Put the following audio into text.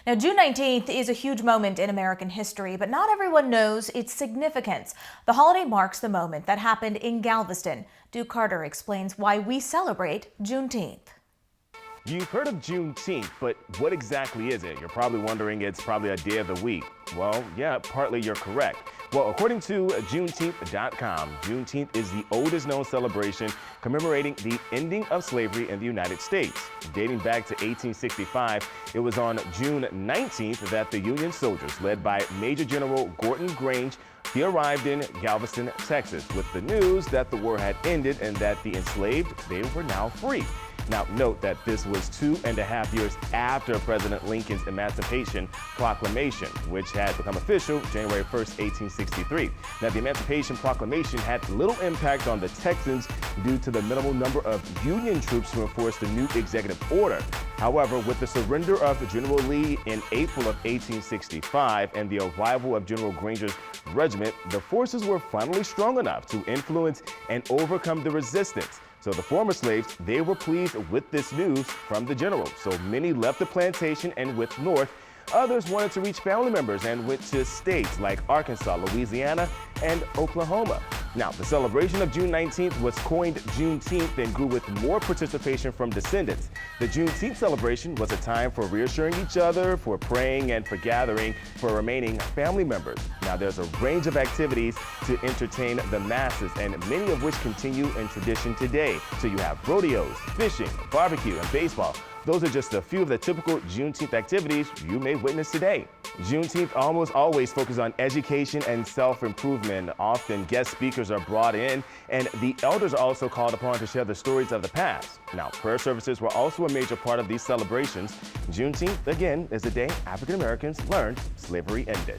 Now, June 19th is a huge moment in American history, but not everyone knows its significance. The holiday marks the moment that happened in Galveston. Duke Carter explains why we celebrate Juneteenth. You've heard of Juneteenth, but what exactly is it? You're probably wondering it's probably a day of the week. Well, yeah, partly you're correct. Well, according to Juneteenth.com, Juneteenth is the oldest known celebration commemorating the ending of slavery in the United States. Dating back to 1865, it was on June 19th that the Union soldiers, led by Major General Gordon Grange, he arrived in Galveston, Texas, with the news that the war had ended and that the enslaved, they were now free. Now, note that this was 2.5 years after President Lincoln's Emancipation Proclamation, which had become official January 1st, 1863. Now, the Emancipation Proclamation had little impact on the Texans due to the minimal number of Union troops to enforce the new executive order. However, with the surrender of General Lee in April of 1865 and the arrival of General Granger's regiment, the forces were finally strong enough to influence and overcome the resistance. So the former slaves, they were pleased with this news from the general. So many left the plantation and went north. Others wanted to reach family members and went to states like Arkansas, Louisiana, and Oklahoma. Now, the celebration of June 19th was coined Juneteenth and grew with more participation from descendants. The Juneteenth celebration was a time for reassuring each other, for praying, and for gathering for remaining family members. Now, there's a range of activities to entertain the masses, and many of which continue in tradition today. So you have rodeos, fishing, barbecue, and baseball. Those are just a few of the typical Juneteenth activities you may witness today. Juneteenth almost always focuses on education and self-improvement. Often guest speakers are brought in, and the elders are also called upon to share the stories of the past. Now, prayer services were also a major part of these celebrations. Juneteenth, again, is the day African Americans learned slavery ended.